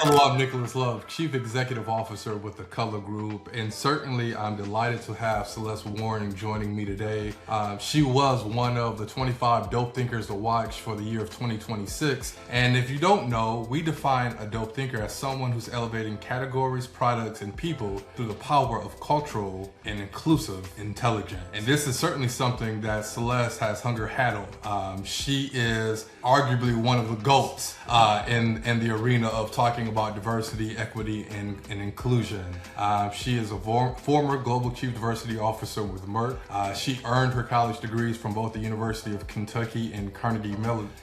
Hello, I'm Nicholas Love, Chief Executive Officer with the Color Group, and certainly I'm delighted to have Celeste Warren joining me today. She was one of the 25 dope thinkers to watch for the year of 2026, and if you don't know, we define a dope thinker as someone who's elevating categories, products, and people through the power of cultural and inclusive intelligence. And this is certainly something that Celeste has hung her hat on. She is arguably one of the GOATs in the arena of talking about diversity, equity, and inclusion. She is a former Global Chief Diversity Officer with Merck. She earned her college degrees from both the University of Kentucky and Carnegie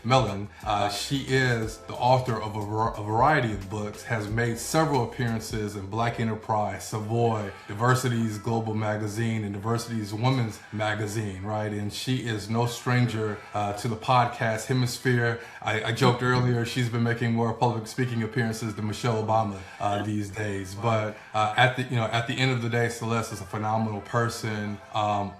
Mellon. She is the author of a variety of books, has made several appearances in Black Enterprise, Savoy, Diversity's Global Magazine, and Diversity's Women's Magazine, right? And she is no stranger to the podcast hemisphere. I joked earlier, she's been making more public speaking appearances than Michelle Obama these days. But at the end of the day, Celeste is a phenomenal person, a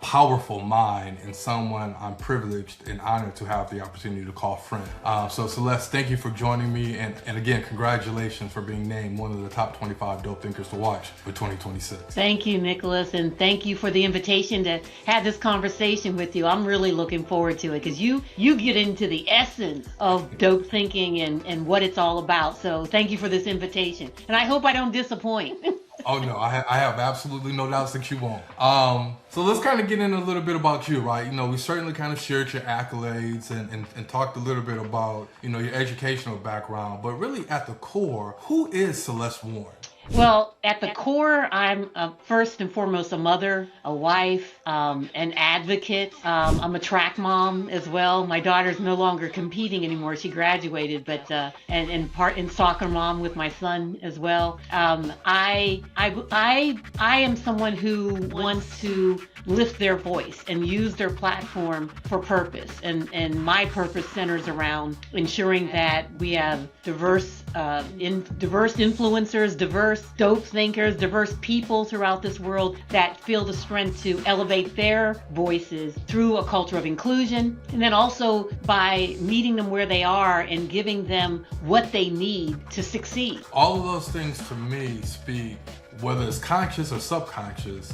powerful mind, and someone I'm privileged and honored to have the opportunity to call friend. So Celeste, thank you for joining me, and again, congratulations for being named one of the top 25 dope thinkers to watch for 2026. Thank you, Nicholas, and thank you for the invitation to have this conversation with you. I'm really looking forward to it because you get into the essence of dope thinking and what it's all about. So thank you for this invitation, and I hope I don't disappoint. Oh no, I have absolutely no doubts that you won't. So let's kind of get in a little bit about you, right? You know, we certainly kind of shared your accolades and talked a little bit about, your educational background, but really at the core, who is Celeste Warren? Well, at the core, I'm first and foremost a mother, a wife, an advocate. I'm a track mom as well. My daughter's no longer competing anymore. She graduated, but and part in soccer mom with my son as well. I am someone who wants to lift their voice and use their platform for purpose. And my purpose centers around ensuring that we have diverse influencers, diverse dope thinkers, diverse people throughout this world that feel the strength to elevate their voices through a culture of inclusion, and then also by meeting them where they are and giving them what they need to succeed. All of those things to me speak, whether it's conscious or subconscious,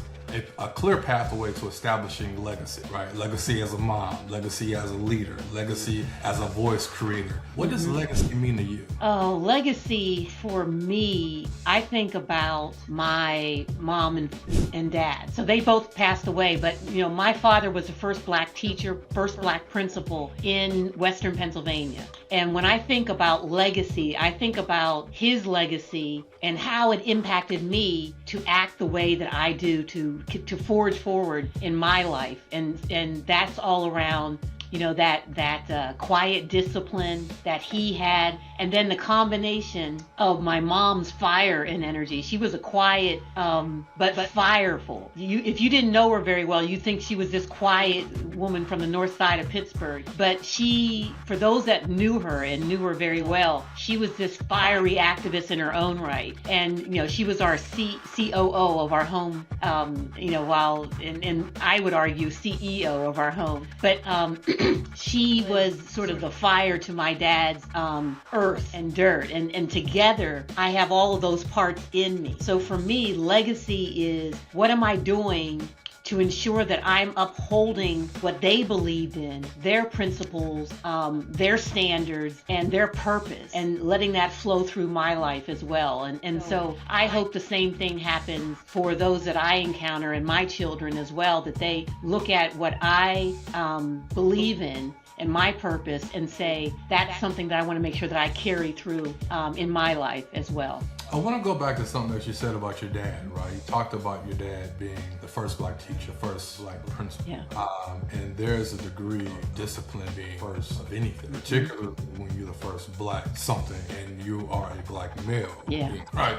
a clear pathway to establishing legacy, right? Legacy as a mom, legacy as a leader, legacy as a voice creator. What does legacy mean to you? Oh, legacy for me, I think about my mom and dad. So they both passed away, but my father was the first Black teacher, first Black principal in Western Pennsylvania. And when I think about legacy, I think about his legacy and how it impacted me to act the way that I do, to forge forward in my life. And that's all around that quiet discipline that he had, and then the combination of my mom's fire and energy. She was a quiet but fireful. If you didn't know her very well, you'd think she was this quiet woman from the north side of Pittsburgh. But she, for those that knew her and knew her very well, she was this fiery activist in her own right. And she was our COO of our home, while and I would argue CEO of our home. But she was sort of the fire to my dad's earth and dirt, and together I have all of those parts in me. So for me, legacy is, what am I doing to ensure that I'm upholding what they believed in, their principles, their standards, and their purpose, and letting that flow through my life as well. And so I hope the same thing happens for those that I encounter and my children as well, that they look at what I believe in and my purpose and say, that's something that I want to make sure that I carry through in my life as well. I want to go back to something that you said about your dad, right? You talked about your dad being the first Black teacher, first Black principal. Yeah. And there's a degree of discipline being first of anything, particularly when you're the first Black something and you are a Black male. Yeah. Right.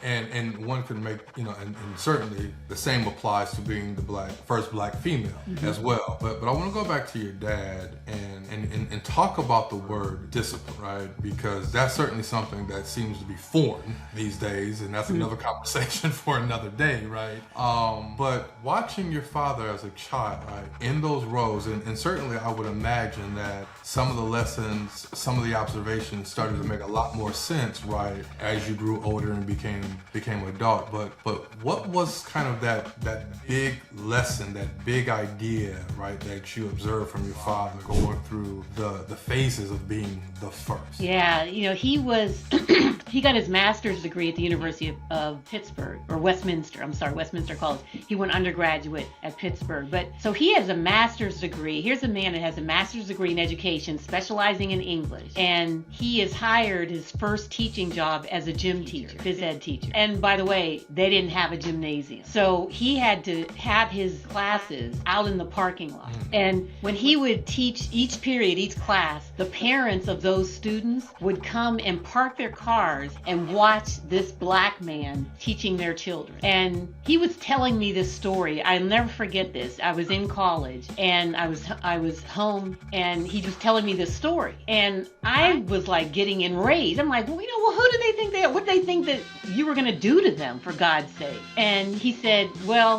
And one could make, and certainly the same applies to being the first Black female as well. But I want to go back to your dad and talk about the word discipline, right? Because that's certainly something that seems to be foreign important these days, and that's another conversation for another day, right? But watching your father as a child, right, in those roles, and certainly I would imagine that some of the lessons, some of the observations started to make a lot more sense, right, as you grew older and became adult. But what was kind of that big lesson, that big idea, right, that you observed from your father going through the phases of being the first? Yeah, he was, he got his master's degree at the University of Pittsburgh, or Westminster College. He went undergraduate at Pittsburgh. But so he has a master's degree. Here's a man that has a master's degree in education, specializing in English. And he is hired his first teaching job as a gym teacher, phys ed teacher. And by the way, they didn't have a gymnasium. So he had to have his classes out in the parking lot. And when he would teach each period, each class, the parents of those students would come and park their cars and watch this black man teaching their children. And he was telling me this story. I'll never forget this. I was in college and I was home, and he was telling me this story. And I was like getting enraged. I'm like, well, who do they think they are? What do they think that you were going to do to them, for God's sake? And he said,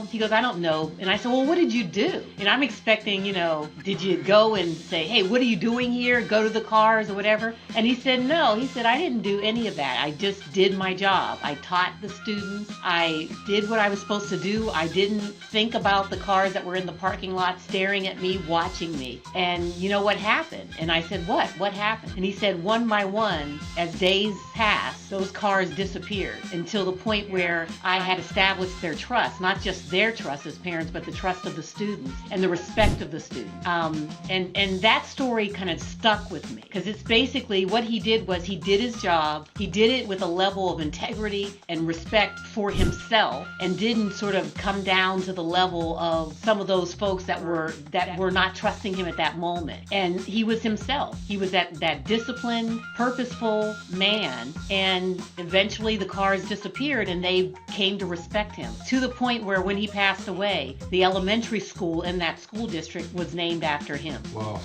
he goes, I don't know. And I said, well, what did you do? And I'm expecting, did you go and say, hey, what are you doing here? Go to the cars or whatever? And he said, no. He said, I didn't do any of that. I just did my job. I taught the students. I did what I was supposed to do. I didn't think about the cars that were in the parking lot staring at me, watching me. And you know what happened? And I said, what? What happened? And he said, one by one, as days passed, those cars disappeared until the point where I had established their trust, not just their trust as parents, but the trust of the students and the respect of the students. And that story kind of stuck with me, because it's basically what he did was he did his job. He did it with a level of integrity and respect for himself, and didn't sort of come down to the level of some of those folks that were not trusting him at that moment. And he was himself. He was that disciplined, purposeful man. And eventually the cars disappeared and they came to respect him, to the point where when he passed away, the elementary school in that school district was named after him. Wow.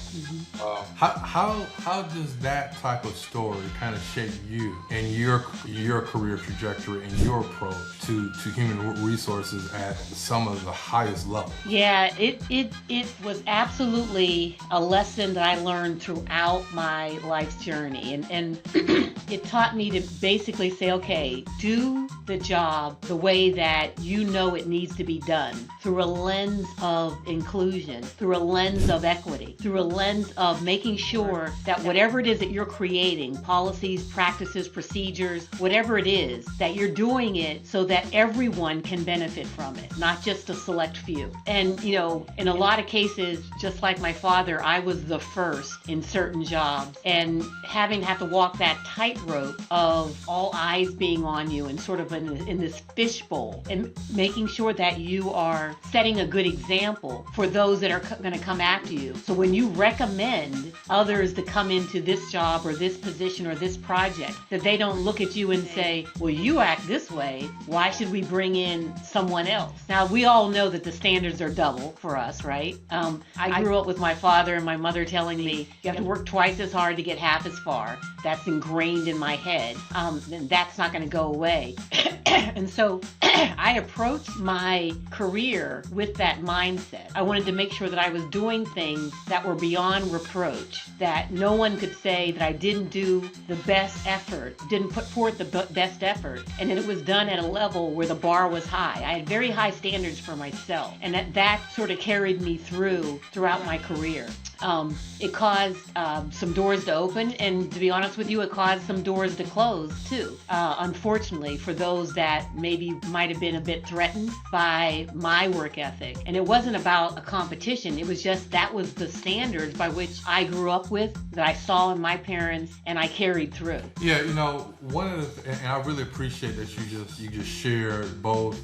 How does that type of story kind of shape you and your career trajectory and your approach to human resources at some of the highest levels? Yeah, it was absolutely a lesson that I learned throughout my life's journey. And it taught me to basically say, okay, do the job the way that it needs to be done, through a lens of inclusion, through a lens of equity, through a lens of making sure that whatever it is that you're creating, policies, practices, procedures, whatever it is, that you're doing it so that everyone can benefit from it, not just a select few. And, in a lot of cases, just like my father, I was the first in certain jobs, and having to have to walk that tightrope of all eyes being on you and sort of in this fishbowl, and making sure that you are setting a good example for those that are going to come after you. So when you recommend others to come into this job or this position or this project, that they don't look at you and say, well, you act this way, why should we bring in someone else? Now, we all know that the standards are double for us, right? I grew up with my father and my mother telling me, you have to work twice as hard to get half as far. That's ingrained in my head. And that's not going to go away. And so I approached my career with that mindset. I wanted to make sure that I was doing things that were beyond reproach, that no one could say that I didn't do the best effort, didn't put forth the best effort, and that it was done at a level where the bar was high. I had very high standards for myself, and that sort of carried me throughout my career. It caused some doors to open, and to be honest with you, it caused some doors to close too. Unfortunately, for those that maybe might have been a bit threatened by my work ethic. And it wasn't about a competition. It was just that was the standards by which I grew up with, that I saw in my parents, and I carried through. Yeah, one of the, and I really appreciate that you just shared both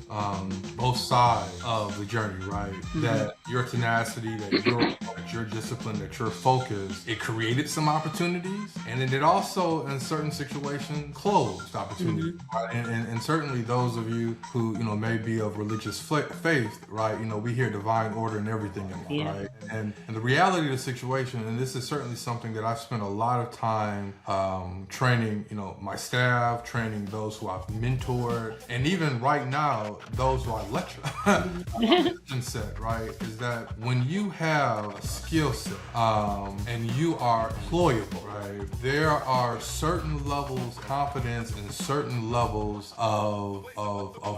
sides of the journey, right? Mm-hmm. That your tenacity, that your discipline, discipline, that your focus, it created some opportunities, and then it also, in certain situations, closed opportunities. Right? And certainly those of you who, may be of religious faith, right? We hear divine order in everything in life, right? And the reality of the situation, and this is certainly something that I've spent a lot of time training, my staff, training those who I've mentored, and even right now, those who I lecture. Set, right, is that when you have a skill set and you are employable, right, there are certain levels of confidence and certain levels of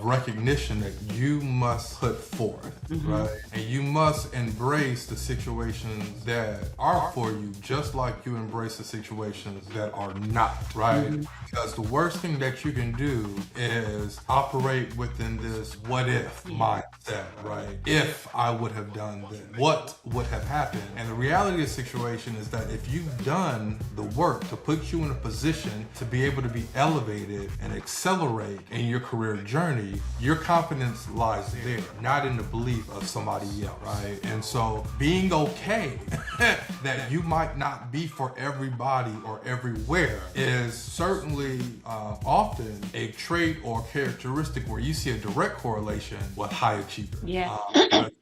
recognition that you must put forth, right? And you must embrace the situations that are for you, just like you embrace the situations that are not, right? Because the worst thing that you can do is operate within this what if mindset, right? If I would have done this, what would have happened? And the reality of the situation is that if you've done the work to put you in a position to be able to be elevated and accelerate in your career journey, your confidence lies there, not in the belief of somebody else, right? And so being okay that you might not be for everybody or everywhere is certainly often a trait or characteristic where you see a direct correlation with high achievers. Yeah.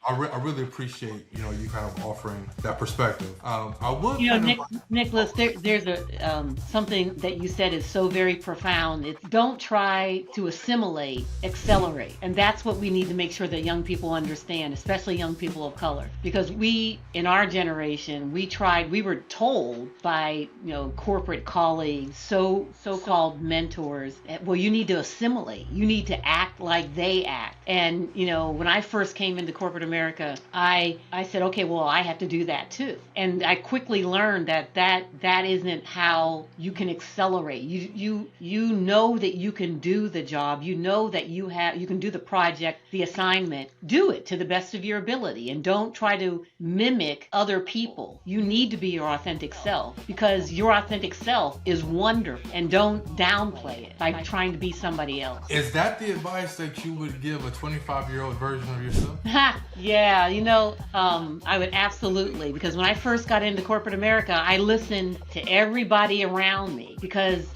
I really appreciate you kind of offering that perspective. I would Nicholas, there's a something that you said is so very profound. It's don't try to assimilate, accelerate, and that's what we need to make sure that young people understand, especially young people of color, because we in our generation we were told by corporate colleagues, so-called mentors, well, you need to assimilate, you need to act like they act. And when I first came into corporate America, I said, okay, well, I have to do that too. And I quickly learned that isn't how you can accelerate. You know that you can do the job. You know that you can do the project, the assignment. Do it to the best of your ability, and don't try to mimic other people. You need to be your authentic self, because your authentic self is wonderful, and don't downplay it by trying to be somebody else. Is that the advice that you would give a 25-year-old version of yourself? Yeah, I would absolutely, because when I first got into corporate America, I listened to everybody around me, because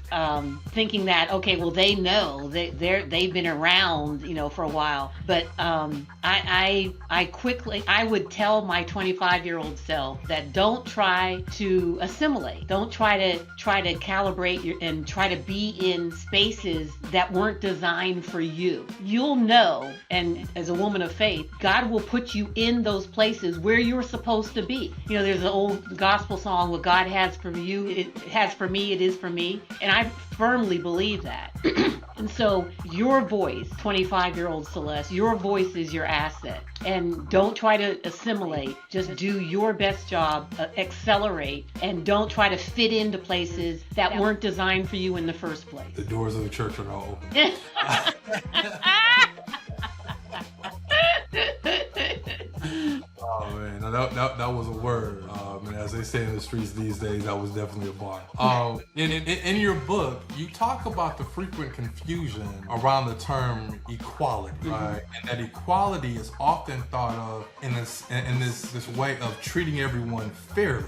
thinking that, okay, well, they know they've been around, for a while. But I would tell my 25-year-old self that don't try to assimilate, don't try to calibrate and try to be in spaces that weren't designed for you. You'll know, and as a woman of faith, God will put you in those places where you're supposed to be. There's an old gospel song, what God has for you, it has for me, it is for me. And I firmly believe that. And so your voice, 25-year-old Celeste, your voice is your asset. And don't try to assimilate. Just do your best job, accelerate, and don't try to fit into places that weren't designed for you in the first place. The doors of the church are now open. Oh man, that was a word. And as they say in the streets these days, that was definitely a bar. In your book, you talk about the frequent confusion around the term equality, right? And that equality is often thought of in this way of treating everyone fairly.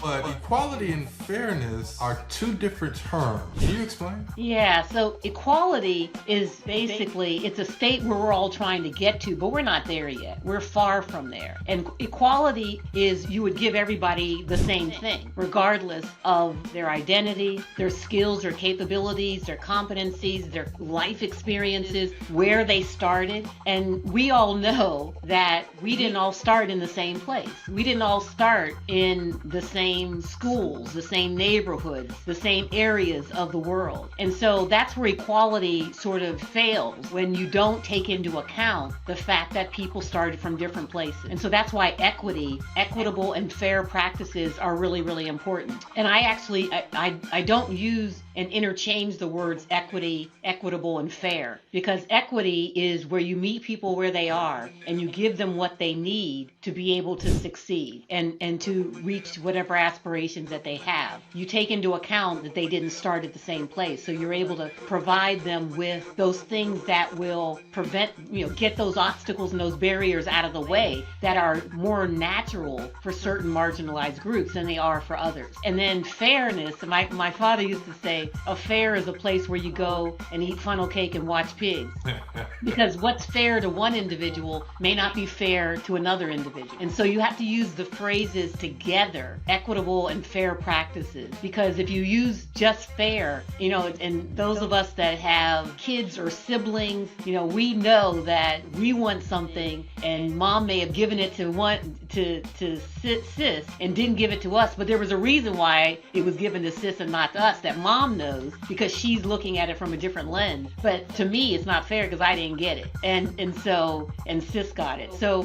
But equality and fairness are two different terms. Can you explain? Yeah. So equality is basically, it's a state where we're all trying to get to, but we're not there yet. We're far from there. And equality is you would give everybody the same thing, regardless of their identity, their skills or capabilities, their competencies, their life experiences, where they started. And we all know that we didn't all start in the same place. We didn't all start in the same schools, the same neighborhoods, the same areas of the world. And so that's where equality sort of fails, when you don't take into account the fact that people started from different places. And so that's why equitable and fair practices are really, really important. And I don't use and interchange the words equity, equitable, and fair, because equity is where you meet people where they are and you give them what they need to be able to succeed and to reach whatever aspirations that they have. You take into account that they didn't start at the same place, so you're able to provide them with those things that will prevent, get those obstacles and those barriers out of the way that are more natural for certain marginalized groups than they are for others. And then fairness, my father used to say, a fair is a place where you go and eat funnel cake and watch pigs. Because what's fair to one individual may not be fair to another individual. And so you have to use the phrases together, equitable and fair practices. Because if you use just fair, and those of us that have kids or siblings, we know that we want something and mom may have given it to sis and didn't give it to us, but there was a reason why it was given to sis and not to us that mom knows, because she's looking at it from a different lens. But to me, it's not fair because I didn't get it, and sis got it. So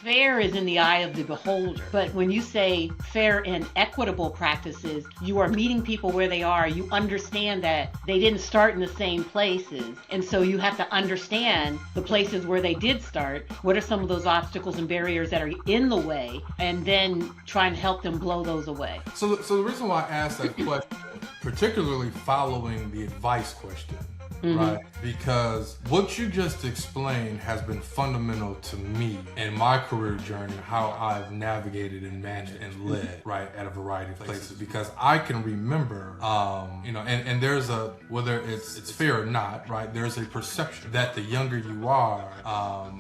fair is in the eye of the beholder. But when you say fair and equitable practices, you are meeting people where they are. You understand that they didn't start in the same places, and so you have to understand the places where they did start. What are some of those obstacles and barriers that are in the way, and then try and help them blow those away. So the reason why I asked that question, particularly following the advice question, right? Because what you just explained has been fundamental to me in my career journey, how I've navigated and managed and led, right, at a variety of places. Because I can remember, and there's a, whether it's fair or not, right, there's a perception that the younger you are,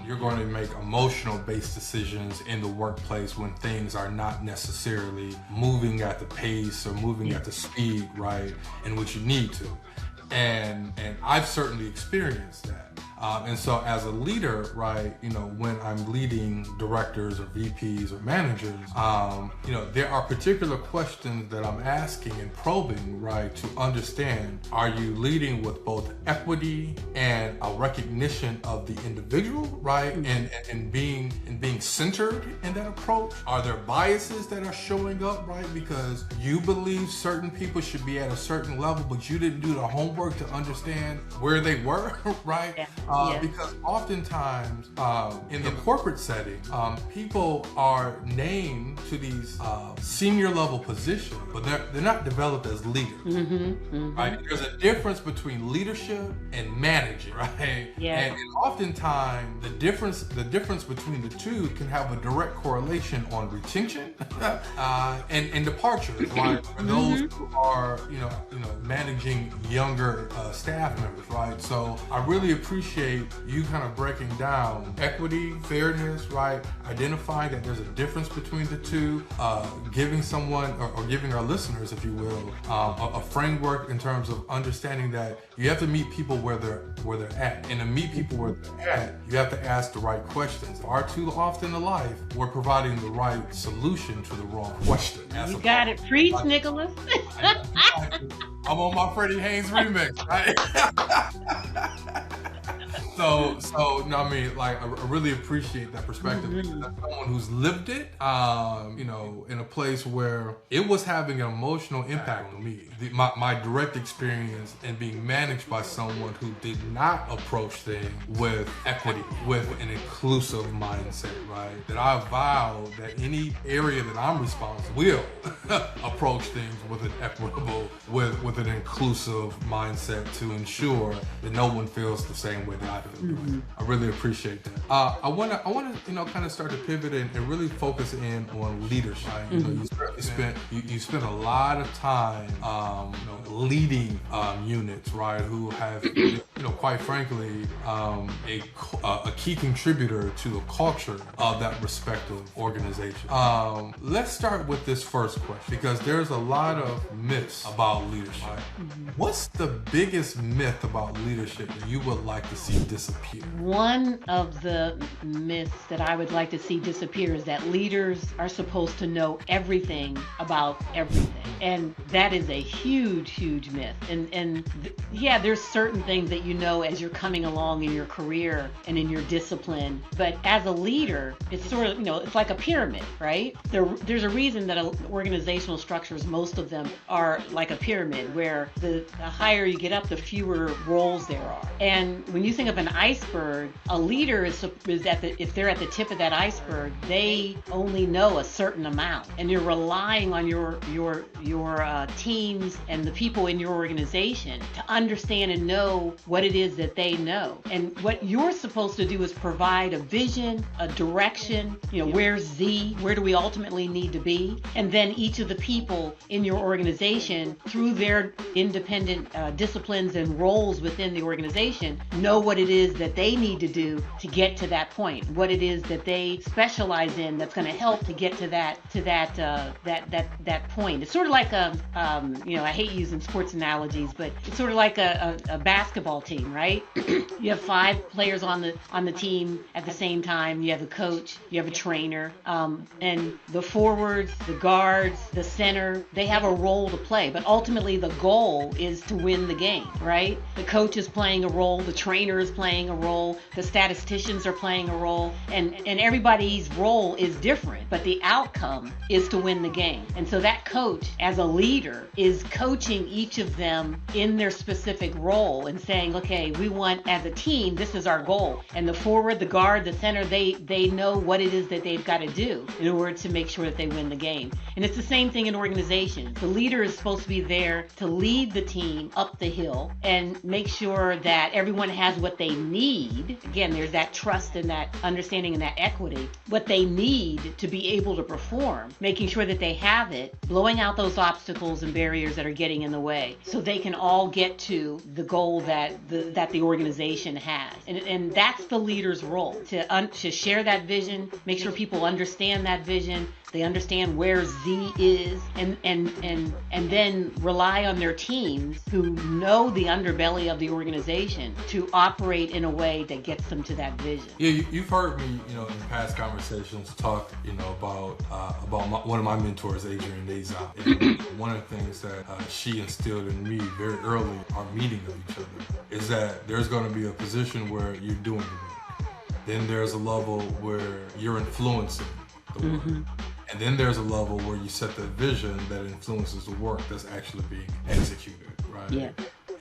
you're going to make emotional-based decisions in the workplace when things are not necessarily moving at the pace or moving at the speed, right, in which you need to. And I've certainly experienced that. And so as a leader, right, when I'm leading directors or VPs or managers, there are particular questions that I'm asking and probing, right, to understand, are you leading with both equity and a recognition of the individual, right, and being centered in that approach? Are there biases that are showing up, right, because you believe certain people should be at a certain level, but you didn't do the homework to understand where they were, right? Yeah. Because oftentimes in the corporate setting, people are named to these senior level positions, but they're not developed as leaders, right? There's a difference between leadership and managing, right? Yeah. And oftentimes the difference between the two can have a direct correlation on retention and departures, right? For those who are managing younger staff members, right? So I really appreciate you kind of breaking down equity, fairness, right? Identifying that there's a difference between the two, giving someone or giving our listeners, if you will, a framework in terms of understanding that you have to meet people where they're at, and to meet people where they're at, you have to ask the right questions. Far too often in life, we're providing the right solution to the wrong question. You got it. Preach, Nicholas. I'm on my Freddie Haynes remix, right? So no, I mean, like, I really appreciate that perspective. That's someone who's lived it, in a place where it was having an emotional impact on me. My direct experience in being managed by someone who did not approach things with equity, with an inclusive mindset, right? That I vow that any area that I'm responsible will approach things with an equitable, with an inclusive mindset to ensure that no one feels the same way that I feel. I really appreciate that. I want to, kind of start to pivot and really focus in on leadership. You spent a lot of time, leading units, right? Who have, quite frankly, a key contributor to the culture of that respective organization. Let's start with this first question, because there's a lot of myths about leadership. What's the biggest myth about leadership that you would like to see disappear? One of the myths that I would like to see disappear is that leaders are supposed to know everything about everything. And that is a huge, huge myth. And there's certain things that you know as you're coming along in your career and in your discipline. But as a leader, it's sort of, it's like a pyramid, right? There's a reason that organizational structures, most of them are like a pyramid, where the higher you get up, the fewer roles there are. And when you think of an iceberg, a leader is if they're at the tip of that iceberg, they only know a certain amount, and you're relying on your teams and the people in your organization to understand and know what it is that they know. And what you're supposed to do is provide a vision, a direction, where do we ultimately need to be? And then each of the people in your organization, through their independent disciplines and roles within the organization, know what it is that they need to do to get to that point, what it is that they specialize in that's going to help to get to that point. It's sort of like I hate using sports analogies, but it's sort of like a basketball team, right? You have 5 players on the team at the same time. You have a coach, you have a trainer, and the forwards, the guards, the center, they have a role to play. But ultimately, the goal is to win the game, right? The coach is playing a role, the trainer is playing a role, the statisticians are playing a role, and everybody's role is different, but the outcome is to win the game. And so that coach, as a leader, is coaching each of them in their specific role and saying, okay, we want, as a team, this is our goal. And the forward, the guard, the center, they know what it is that they've got to do in order to make sure that they win the game. And it's the same thing in organizations. The leader is supposed to be there to lead the team up the hill and make sure that everyone has what they need. Again, there's that trust and that understanding and that equity, what they need to be able to perform, making sure that they have it, blowing out those obstacles and barriers that are getting in the way so they can all get to the goal that the organization has. And that's the leader's role, to share that vision, make sure people understand that vision, they understand where Z is, and then rely on their teams who know the underbelly of the organization to operate in a way that gets them to that vision. Yeah, you've heard me, in past conversations talk, about one of my mentors, Adrienne Nazar. And one of the things that she instilled in me very early, our meeting of each other, is that there's going to be a position where you're doing the work. Then there's a level where you're influencing the work. Mm-hmm. And then there's a level where you set the vision that influences the work that's actually being executed, right? Yeah.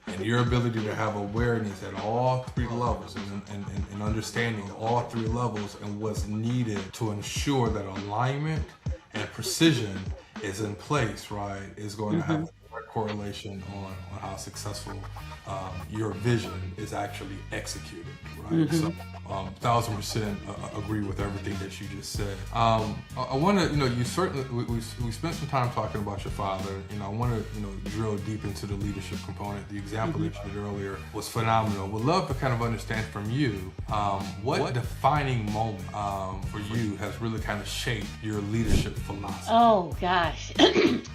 And your ability to have awareness at all 3 levels and understanding all 3 levels and what's needed to ensure that alignment and precision is in place, right, is going to have a direct correlation on how successful your vision is actually executed, right? So 1,000% agree with everything that you just said. I want to, you certainly, we spent some time talking about your father. I want to, drill deep into the leadership component. The example that you did earlier was phenomenal. Would love to kind of understand from you what defining moment for you has really kind of shaped your leadership philosophy. Oh gosh,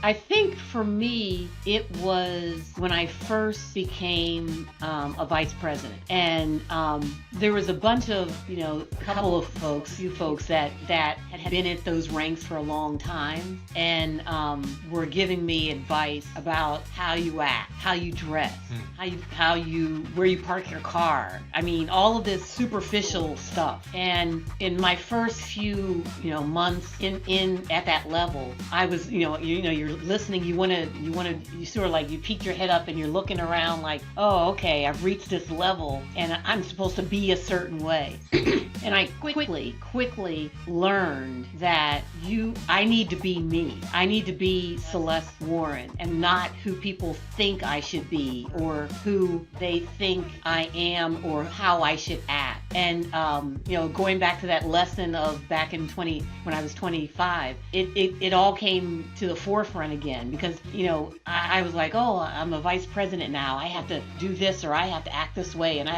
I think for me it was when I first became a vice president, and there was a bunch of, few folks that had been at those ranks for a long time and were giving me advice about how you act, how you dress, where you park your car. I mean, all of this superficial stuff. And in my first few, months in at that level, I was, you're listening, you sort of like, you peek your head up and you're looking around like, oh, okay, I've reached this level and I'm supposed to be a certain way. And I quickly learned that I need to be me. I need to be Celeste Warren and not who people think I should be or who they think I am or how I should act. And, going back to that lesson of back in when I was 25, it all came to the forefront again because, I was like, oh, I'm a vice president now. I have to do this or I have to act this way. And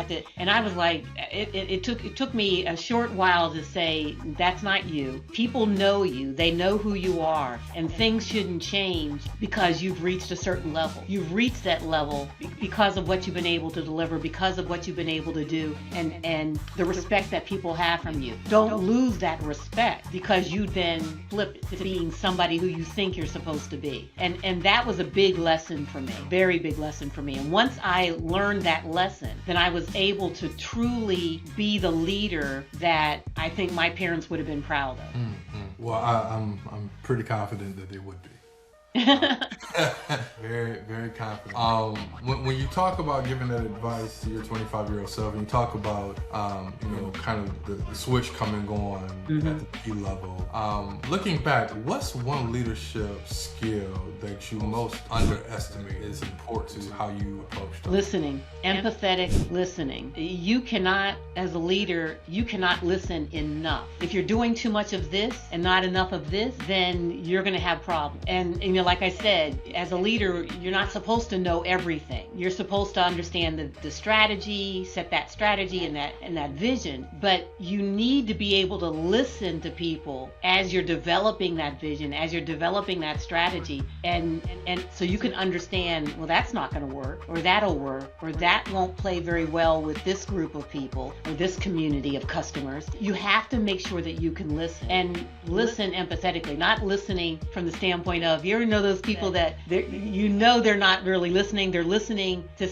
I was like, it took me a short while to say, that's not you. People know you. They know who you are. And things shouldn't change because you've reached a certain level. You've reached that level because of what you've been able to deliver, because of what you've been able to do, and the respect that people have from you. Don't lose that respect because you then flip to being somebody who you think think you're supposed to be. And that was a big lesson for me, very big lesson for me. And once I learned that lesson, then I was able to truly be the leader that I think my parents would have been proud of. Well, I'm pretty confident that they would be. Very, very confident. When you talk about giving that advice to your 25-year-old self, and you talk about, kind of the switch coming on at the P level, looking back, what's one leadership skill that you most underestimate is important to how you approach them? Listening, empathetic listening. You cannot, as a leader, you cannot listen enough. If you're doing too much of this and not enough of this, then you're going to have problems. And like I said, as a leader, you're not supposed to know everything. You're supposed to understand the strategy, set that strategy and that vision, but you need to be able to listen to people as you're developing that vision, as you're developing that strategy, and so you can understand, well, that's not going to work, or that'll work, or that won't play very well with this group of people or this community of customers. You have to make sure that you can listen, and listen empathetically, not listening from the standpoint of, you know, those people that they're not really listening. They're listening to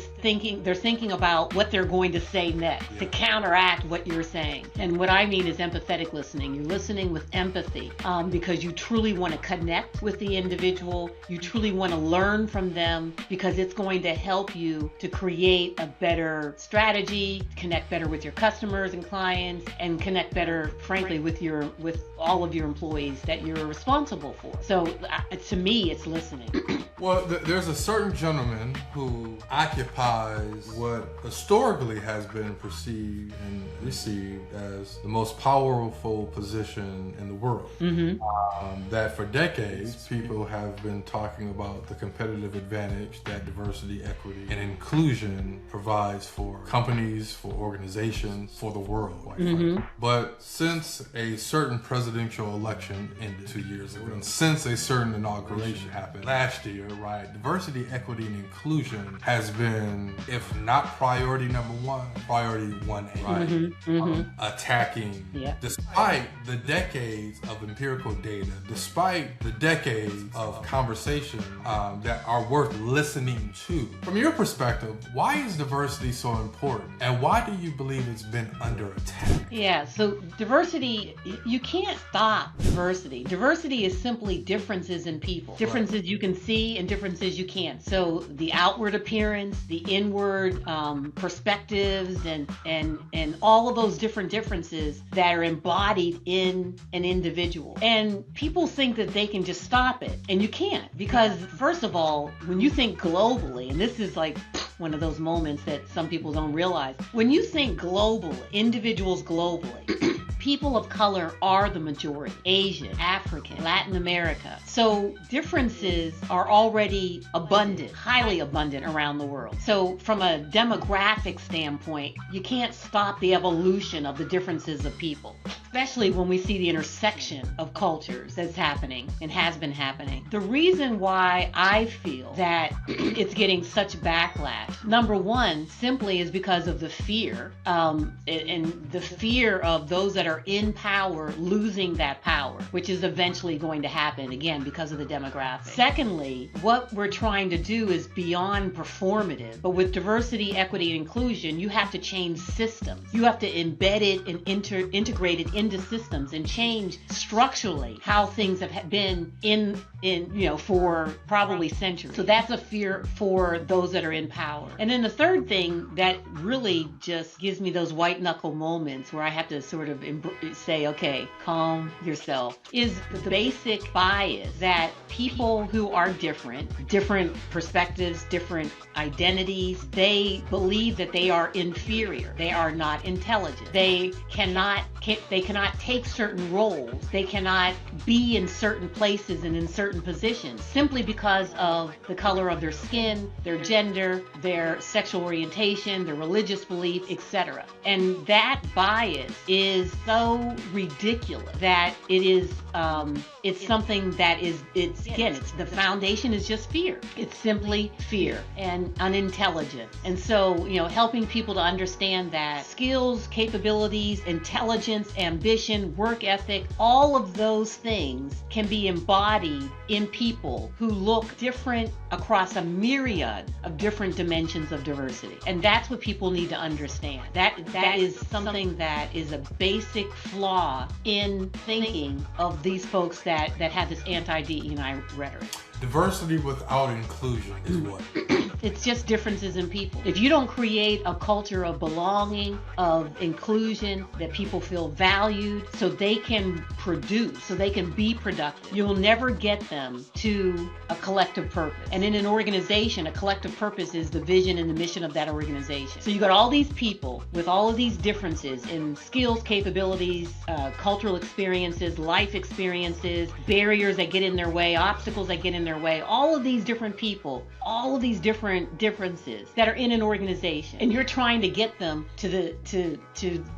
they're thinking about what they're going to say next to counteract what you're saying. And what I mean is empathetic listening. You're listening with empathy because you truly want to connect with the individual. You truly want to learn from them because it's going to help you to create a better strategy, connect better with your customers and clients, and connect better, frankly, with all of your employees that you're responsible for. So to me, it's listening. Well, there's a certain gentleman who occupies what historically has been perceived and received as the most powerful position in the world. That for decades, people have been talking about the competitive advantage that diversity, equity, and inclusion provides for companies, for organizations, for the world, quite frankly. But since a certain presidential election ended 2 years ago, and since a certain inauguration happened last year, right, diversity, equity, and inclusion has been, if not priority number one, priority 1A, right? Attacking, despite the decades of empirical data, despite the decades of conversation that are worth listening to. From your perspective, why is diversity so important, and why do you believe it's been under attack? Yeah, so diversity, you can't stop diversity. Diversity is simply differences in people. Differences you can see and differences you can't. So the outward appearance, the inward perspectives, and all of those different differences that are embodied in an individual. And people think that they can just stop it, and you can't, because first of all, when you think globally, and this is like one of those moments that some people don't realize, when you think globally, individuals globally, people of color are the majority. Asian, African, Latin America. So differences are already abundant, highly abundant around the world. So from a demographic standpoint, you can't stop the evolution of the differences of people, especially when we see the intersection of cultures that's happening and has been happening. The reason why I feel that it's getting such backlash, number one, simply is because of the fear, and the fear of those that are in power losing that power, which is eventually going to happen, again, because of the demographics. Secondly, what we're trying to do is beyond performative, but with diversity, equity, and inclusion, you have to change systems. You have to embed it and integrate it into systems and change structurally how things have been in for probably centuries. So that's a fear for those that are in power. And then the third thing that really just gives me those white knuckle moments where I have to sort of say, okay, calm yourself, is the basic bias that people who are different perspectives, different identities, they believe that they are inferior. They are not intelligent. They cannot take certain roles. They cannot be in certain places and in certain positions simply because of the color of their skin, their gender, their sexual orientation, their religious belief, etc. And that bias is so ridiculous that it is it's something that it's the foundation is just fear. It's simply fear and unintelligence. And so, helping people to understand that skills, capabilities, intelligence, ambition, ambition, work ethic, all of those things can be embodied in people who look different across a myriad of different dimensions of diversity. And that's what people need to understand. That is something that is a basic flaw in thinking of these folks that have this anti-DE&I rhetoric. Diversity without inclusion is what? It's just differences in people. If you don't create a culture of belonging, of inclusion, that people feel valued, so they can produce, so they can be productive, you will never get them to a collective purpose. And in an organization, a collective purpose is the vision and the mission of that organization. So you got all these people with all of these differences in skills, capabilities, cultural experiences, life experiences, barriers that get in their way, obstacles that get in their way, all of these different people, all of these differences that are in an organization, and you're trying to get them to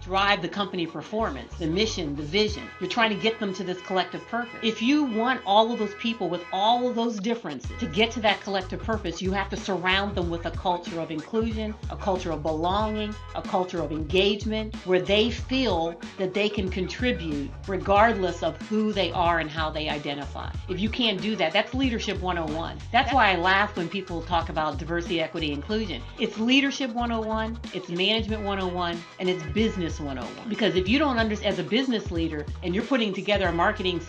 drive the company performance, the mission, the vision. You're trying to get them to this collective purpose. If you want all of those people with all of those differences to get to that collective purpose, you have to surround them with a culture of inclusion, a culture of belonging, a culture of engagement, where they feel that they can contribute regardless of who they are and how they identify. If you can't do that, that's leadership 101. That's why I laugh when people talk about diversity, equity, inclusion. It's leadership 101, it's management 101, and it's business 101. Because if you don't understand, as a business leader, and you're putting together a marketing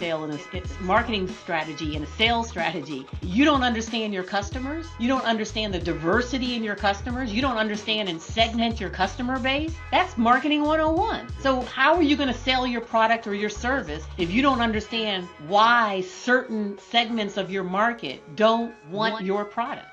marketing strategy and a sales strategy, you don't understand your customers, you don't understand the diversity in your customers, you don't understand and segment your customer base, that's marketing 101. So how are you going to sell your product or your service if you don't understand why certain segments of your market don't want your product?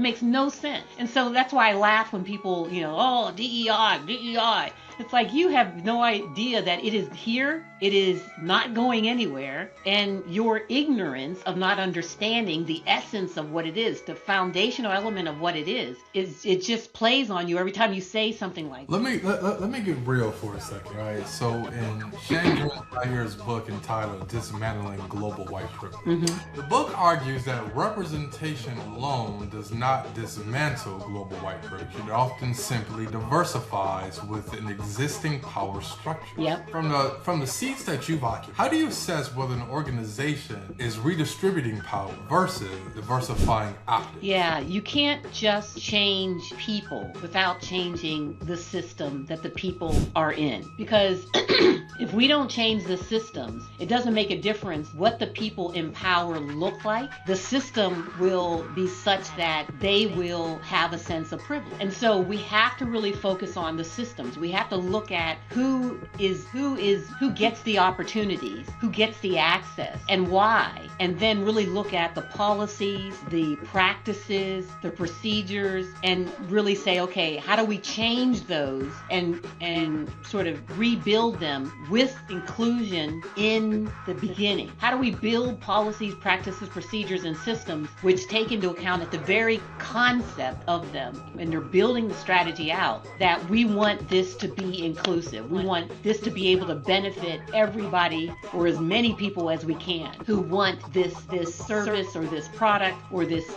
Makes no sense. And so that's why I laugh when people, oh, DEI. It's like, you have no idea that it is here, it is not going anywhere, and your ignorance of not understanding the essence of what it is, the foundational element of what it is it just plays on you every time you say something like that. Let me get real for a second, right? So in Shane Green's book entitled Dismantling Global White Privilege, the book argues that representation alone does not dismantle global white privilege. It often simply diversifies with an existing power structure. Yep. From the seats that you've occupied, how do you assess whether an organization is redistributing power versus diversifying output? Yeah, you can't just change people without changing the system that the people are in. Because if we don't change the systems, it doesn't make a difference what the people in power look like. The system will be such that they will have a sense of privilege. And so we have to really focus on the systems. We have to look at who gets the opportunities, who gets the access, and why. And then really look at the policies, the practices, the procedures, and really say, okay, how do we change those and sort of rebuild them with inclusion in the beginning? How do we build policies, practices, procedures, and systems which take into account at the very concept of them, when they're building the strategy out, that we want this to be inclusive. We want this to be able to benefit everybody, or as many people as we can, who want this service or this product or this,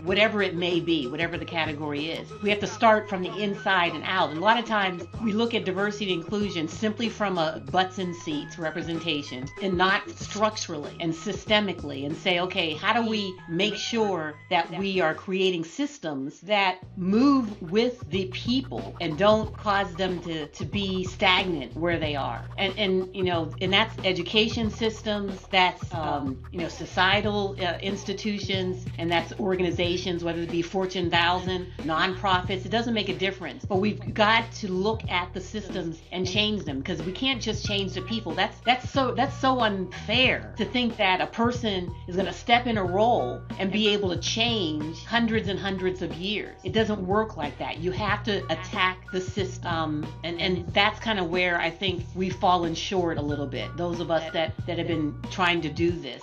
whatever it may be, whatever the category is. We have to start from the inside and out. And a lot of times we look at diversity and inclusion simply from a butts and seats representation, and not structurally and systemically, and say, okay, how do we make sure that we are creating systems that move with the people and don't cause them to be stagnant where they are? And that's education systems, that's societal institutions, and that's organizations, whether it be Fortune 1000, nonprofits. It doesn't make a difference. But we've got to look at the systems and change them, because we can't just change the people. That's so unfair to think that a person is going to step in a role and be able to change hundreds and hundreds of years. It doesn't work like that. You have to attack the system, and that's kind of where I think we've fallen short a little bit, those of us that have been trying to do this.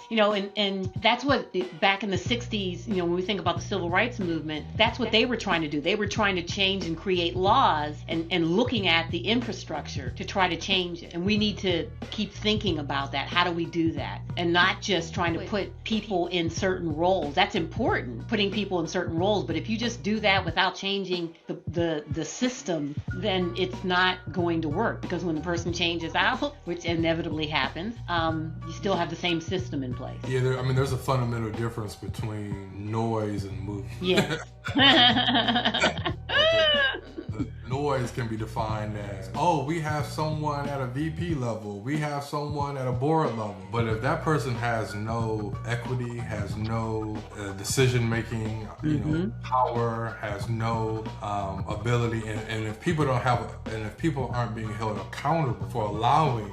And that's what, back in the 60s, when we think about the civil rights movement, that's what they were trying to do. They were trying to change and create laws and looking at the infrastructure to try to change it. And we need to keep thinking about that. How do we do that? And not just trying to put people in certain roles. That's important, putting people in certain roles. But if you just do that without changing the system, then it's not not going to work, because when the person changes out, which inevitably happens, you still have the same system in place. Yeah, there's a fundamental difference between noise and movement. Yeah. The noise can be defined as, oh, we have someone at a VP level, we have someone at a board level. But if that person has no equity, has no decision-making, power, has no ability, and if people aren't being held accountable for allowing,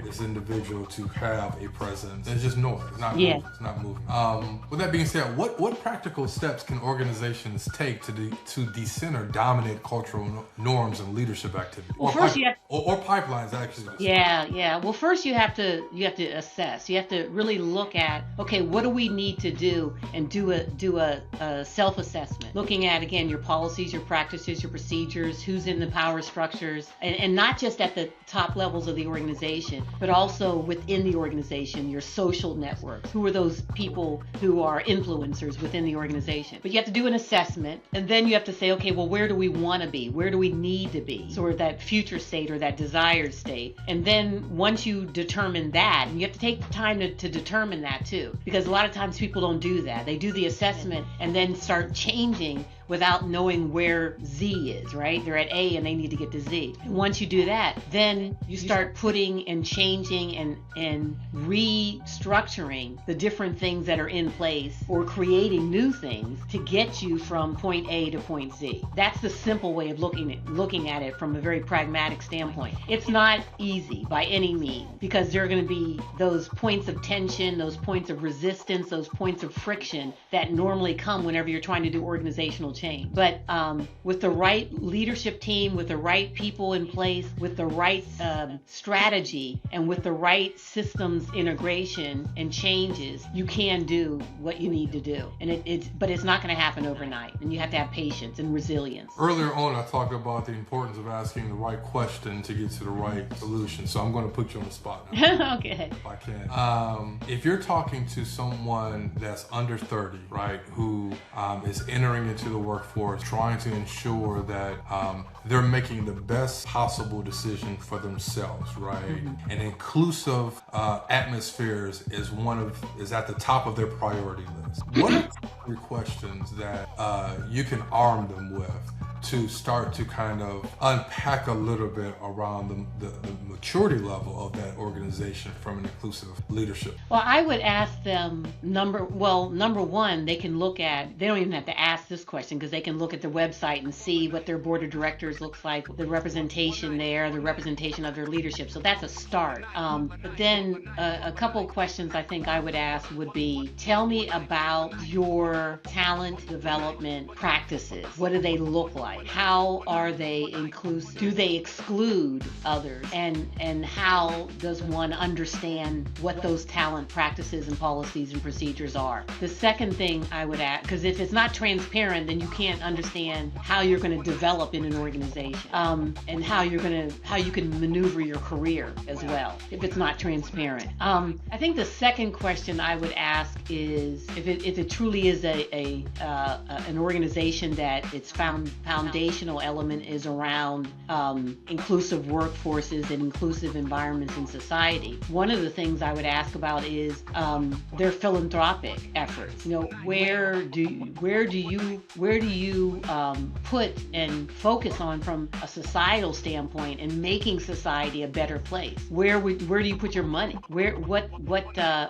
this individual to have a presence, it's just noise. It's not movement. It's not movement. With that being said, what practical steps can organizations take to decenter or dominate cultural norms and leadership activity? Well, first or pipelines, actually. Yeah. Well, first you have to assess. You have to really look at, okay, what do we need to do, and do a self-assessment, looking at, again, your policies, your practices, your procedures, who's in the power structures, and not just at the top levels of the organization, but also within the organization, your social networks. Who are those people who are influencers within the organization? But you have to do an assessment, and then you have to say, okay, well, where do we want to be? Where do we need to be? Sort of that future state or that desired state. And then once you determine that, and you have to take time to determine that too, because a lot of times people don't do that. They do the assessment and then start changing without knowing where Z is, right? They're at A and they need to get to Z. And once you do that, then you start putting and changing and restructuring the different things that are in place, or creating new things to get you from point A to point Z. That's the simple way of looking at it from a very pragmatic standpoint. It's not easy by any means, because there are going to be those points of tension, those points of resistance, those points of friction that normally come whenever you're trying to do organizational change. But with the right leadership team, with the right people in place, with the right strategy, and with the right systems integration and changes, you can do what you need to do. And but it's not going to happen overnight, and you have to have patience and resilience. Earlier on, I talked about the importance of asking the right question to get to the right solution. So I'm going to put you on the spot now. Okay. If I can. If you're talking to someone that's under 30, who is entering into the workforce, trying to ensure that they're making the best possible decision for themselves, and inclusive atmospheres is at the top of their priority list. What are the questions that you can arm them with to start to kind of unpack a little bit around the maturity level of that organization from an inclusive leadership? Well, I would ask them, number one, they don't even have to ask this question, because they can look at the website and see what their board of directors looks like, the representation there, the representation of their leadership. So that's a start. But then a couple questions I think I would ask would be, tell me about your talent development practices. What do they look like? How are they inclusive? Do they exclude others? And how does one understand what those talent practices and policies and procedures are? The second thing I would add, because if it's not transparent, then you can't understand how you're going to develop in an organization, and how you can maneuver your career as well, if it's not transparent. I think the second question I would ask is, if it truly is an organization that its foundational element is around inclusive workforces and inclusive environments in society. One of the things I would ask about is their philanthropic efforts. Where do you put and focus on from a societal standpoint in making society a better place? Where do you put your money? What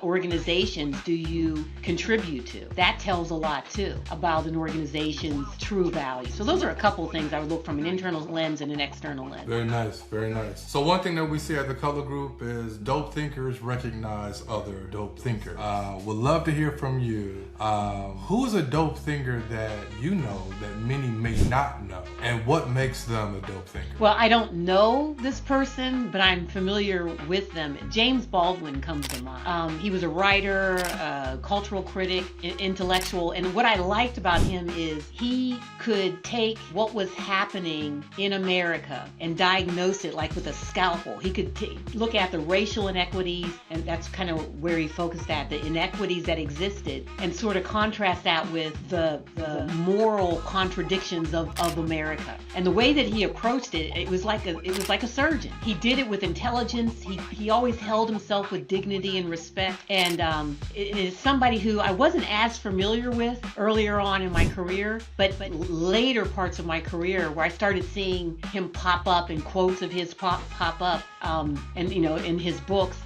organizations do you contribute to? That tells a lot too about an organization's true value. So those are a couple of things I would look from an internal lens and an external lens. Very nice, very nice. So one thing that we see at the Color Group is dope thinkers recognize other dope thinkers. Would love to hear from you. Who is a dope thinker that you know that many may not know, and what makes them a dope thinker? Well, I don't know this person, but I'm familiar with them. James Baldwin comes to mind. He was a writer, a cultural critic, intellectual, and what I liked about him is he could take what was happening in America and diagnose it like with a scalpel. He could look at the racial inequities, and that's kind of where he focused at, the inequities that existed, and sort sort of contrast that with the moral contradictions of America. And the way that he approached it, it was like a surgeon. He did it with intelligence. He always held himself with dignity and respect. And it is somebody who I wasn't as familiar with earlier on in my career, but later parts of my career where I started seeing him pop up and quotes of his pop up, and you know, in his books,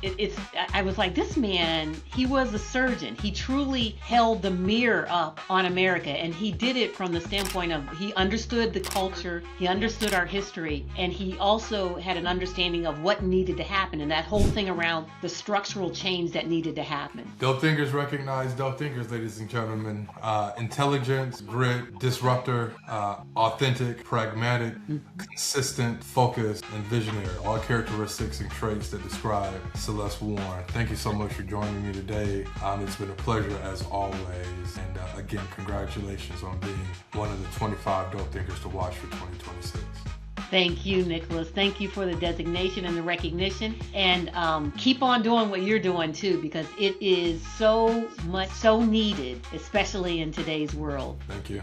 I was like, this man, he was a surgeon. He truly held the mirror up on America, and he did it from the standpoint of he understood the culture, he understood our history, and he also had an understanding of what needed to happen, and that whole thing around the structural change that needed to happen. Dope thinkers recognize dope thinkers, ladies and gentlemen. Intelligence, grit, disruptor, authentic, pragmatic, consistent, focused, and visionary. All characteristics and traits that describe Celeste Warren. Thank you so much for joining me today. It's been a pleasure as always. And again, congratulations on being one of the 25 dope thinkers to watch for 2026. Thank you, Nicholas. Thank you for the designation and the recognition. And keep on doing what you're doing too, because it is so needed, especially in today's world. Thank you.